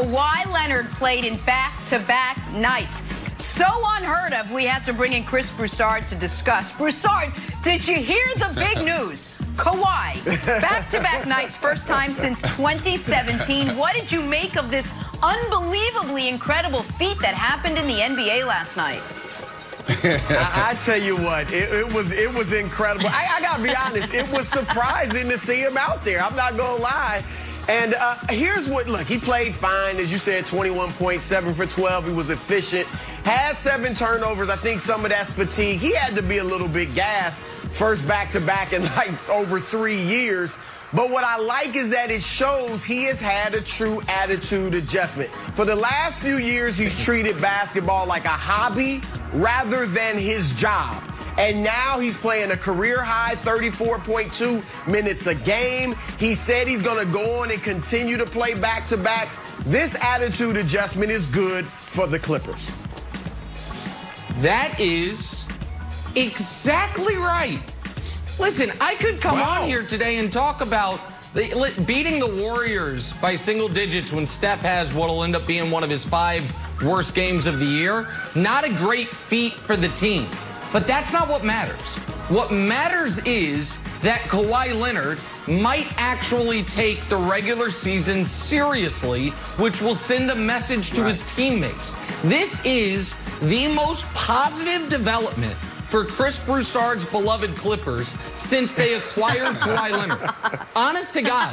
Kawhi Leonard played in back-to-back nights. So unheard of, we had to bring in Chris Broussard to discuss. Broussard, did you hear the big news? Kawhi, back-to-back nights, first time since 2017. What did you make of this unbelievably incredible feat that happened in the NBA last night? I tell you what, it was incredible. I gotta be honest, it was surprising to see him out there. I'm not gonna lie. And here's what, look, he played fine, as you said, 21 points, 7 for 12. He was efficient, had 7 turnovers. I think some of that's fatigue. He had to be a little bit gassed, first back-to-back in like over 3 years. But what I like is that it shows he has had a true attitude adjustment. For the last few years, he's treated basketball like a hobby rather than his job. And now he's playing a career-high 34.2 minutes a game. He said he's going to go on and continue to play back-to-backs. This attitude adjustment is good for the Clippers. That is exactly right. Listen, I could come on here today and talk about beating the Warriors by single digits when Steph has what will end up being one of his 5 worst games of the year. Not a great feat for the team. But that's not what matters. What matters is that Kawhi Leonard might actually take the regular season seriously, which will send a message to his teammates. This is the most positive development for Chris Broussard's beloved Clippers since they acquired Kawhi Leonard. Honest to God.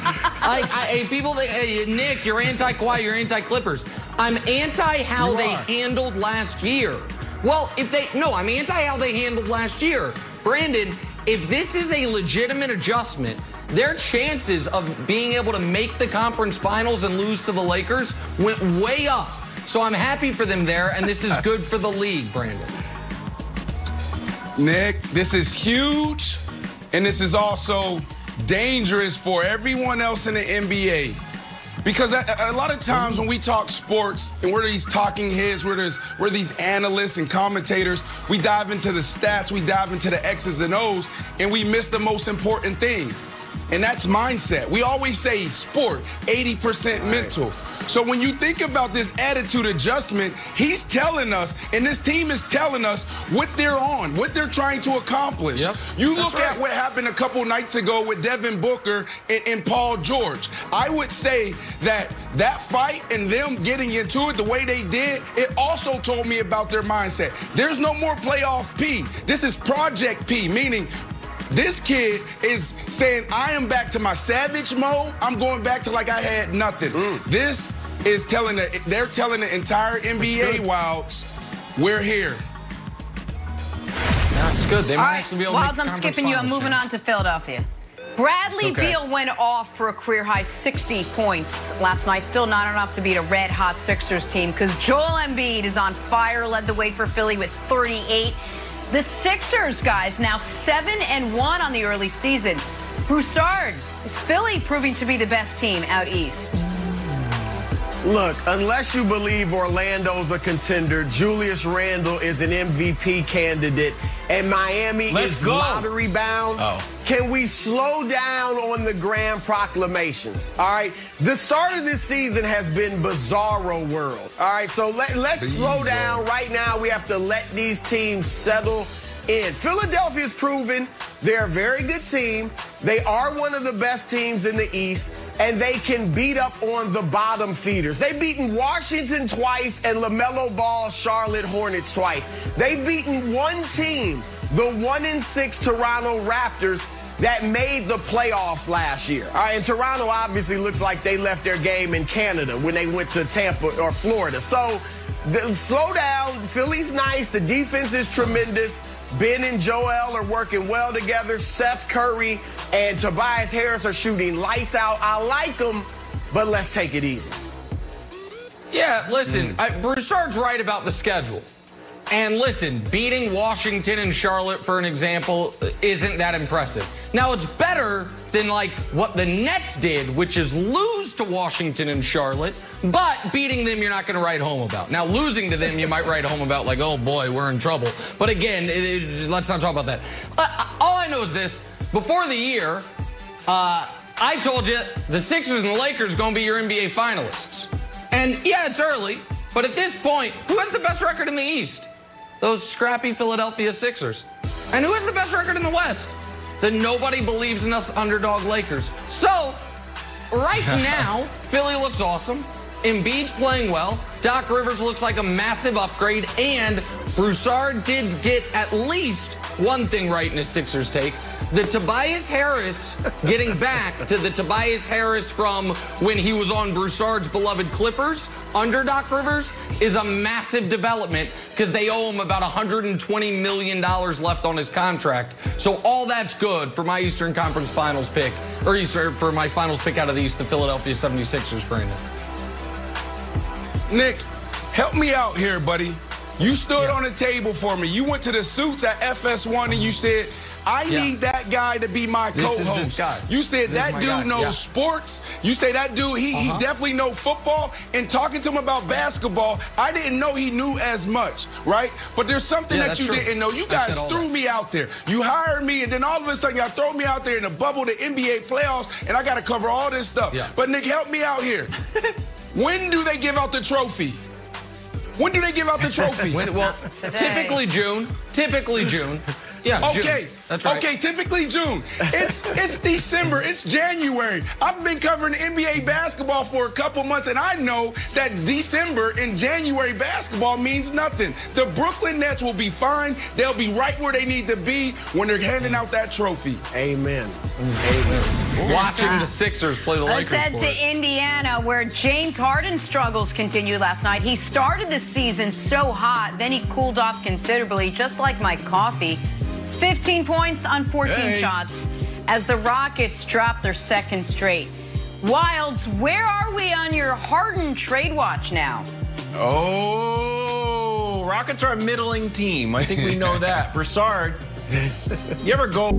People think, hey, Nick, you're anti-Kawhi, you're anti-Clippers. I'm anti how they handled last year. Well, I'm anti how they handled last year. Brandon, if this is a legitimate adjustment, their chances of being able to make the conference finals and lose to the Lakers went way up. So I'm happy for them there, and this is good for the league, Brandon. Nick, this is huge, and this is also dangerous for everyone else in the NBA. Because a lot of times when we talk sports and we're these talking heads, we're these analysts and commentators, we dive into the stats, we dive into the X's and O's, and we miss the most important thing. And that's mindset. We always say sport, 80% mental. So when you think about this attitude adjustment, he's telling us, and this team is telling us what they're on, what they're trying to accomplish. Yep, you look at what happened a couple nights ago with Devin Booker and Paul George. I would say that fight and them getting into it the way they did, it also told me about their mindset. There's no more playoff P. This is Project P, meaning this kid is saying, I am back to my savage mode. I'm going back to like I had nothing. This is they're telling the entire NBA Wilds, we're here. That's good. They might actually be able to make Wilds, I'm skipping you. I'm moving on to Philadelphia. Bradley Beal went off for a career-high 60 points last night. Still not enough to beat a red-hot Sixers team because Joel Embiid is on fire, led the way for Philly with 38. The Sixers, guys, now 7-1 on the early season. Broussard, is Philly proving to be the best team out east? Look, unless you believe Orlando's a contender, Julius Randle is an MVP candidate, and Miami is lottery bound. Can we slow down on the grand proclamations? All right, the start of this season has been bizarro world. All right, so let's slow down. Right now, we have to let these teams settle in. Philadelphia's proven they're a very good team. They are one of the best teams in the East, and they can beat up on the bottom feeders. They've beaten Washington twice and LaMelo Ball's Charlotte Hornets twice. They've beaten one team, the 1-6 Toronto Raptors, that made the playoffs last year. All right, and Toronto obviously looks like they left their game in Canada when they went to Tampa or Florida. So slow down. Philly's nice. The defense is tremendous. Ben and Joel are working well together. Seth Curry and Tobias Harris are shooting lights out. I like them, but let's take it easy. Yeah, listen, Broussard's right about the schedule. And listen, beating Washington and Charlotte, for an example, isn't that impressive. Now, it's better than, like, what the Nets did, which is lose to Washington and Charlotte, but beating them you're not going to write home about. Now, losing to them you might write home about, like, oh, boy, we're in trouble. But again, let's not talk about that. All I know is this. Before the year, I told you the Sixers and the Lakers are going to be your NBA finalists. And it's early, but at this point, who has the best record in the East? Those scrappy Philadelphia Sixers. And who has the best record in the West? The nobody believes in us underdog Lakers. So, right now, Philly looks awesome. Embiid's playing well. Doc Rivers looks like a massive upgrade. And Broussard did get at least one thing right in his Sixers take. The Tobias Harris getting back to the Tobias Harris from when he was on Broussard's beloved Clippers under Doc Rivers is a massive development because they owe him about $120 million left on his contract. So all that's good for my Eastern Conference Finals pick, or for my finals pick out of the East, the Philadelphia 76ers, Brandon. Nick, help me out here, buddy. You stood on the table for me. You went to the suits at FS1 and you said, I need that guy to be my co-host. This is this guy. You said that dude knows sports. You say that dude, he definitely knows football. And talking to him about basketball, I didn't know he knew as much, right? But there's something that you didn't know. You guys threw me out there. You hired me, and then all of a sudden, y'all throw me out there in the bubble, the NBA playoffs, and I got to cover all this stuff. But, Nick, help me out here. When do they give out the trophy? When do they give out the trophy? Well, typically June. Typically June. Yeah, okay. June. That's right. Okay, typically June. It's December. It's January. I've been covering NBA basketball for a couple months, and I know that December and January basketball means nothing. The Brooklyn Nets will be fine. They'll be right where they need to be when they're handing out that trophy. Amen. Amen. Watching the Sixers play the Lakers. Let's head to Indiana, where James Harden's struggles continued last night. He started the season so hot, then he cooled off considerably, just like my coffee. 15 points on 14 shots as the Rockets drop their second straight. Wilds, where are we on your Harden trade watch now? Oh, Rockets are a middling team. I think we know that. Broussard, you ever go...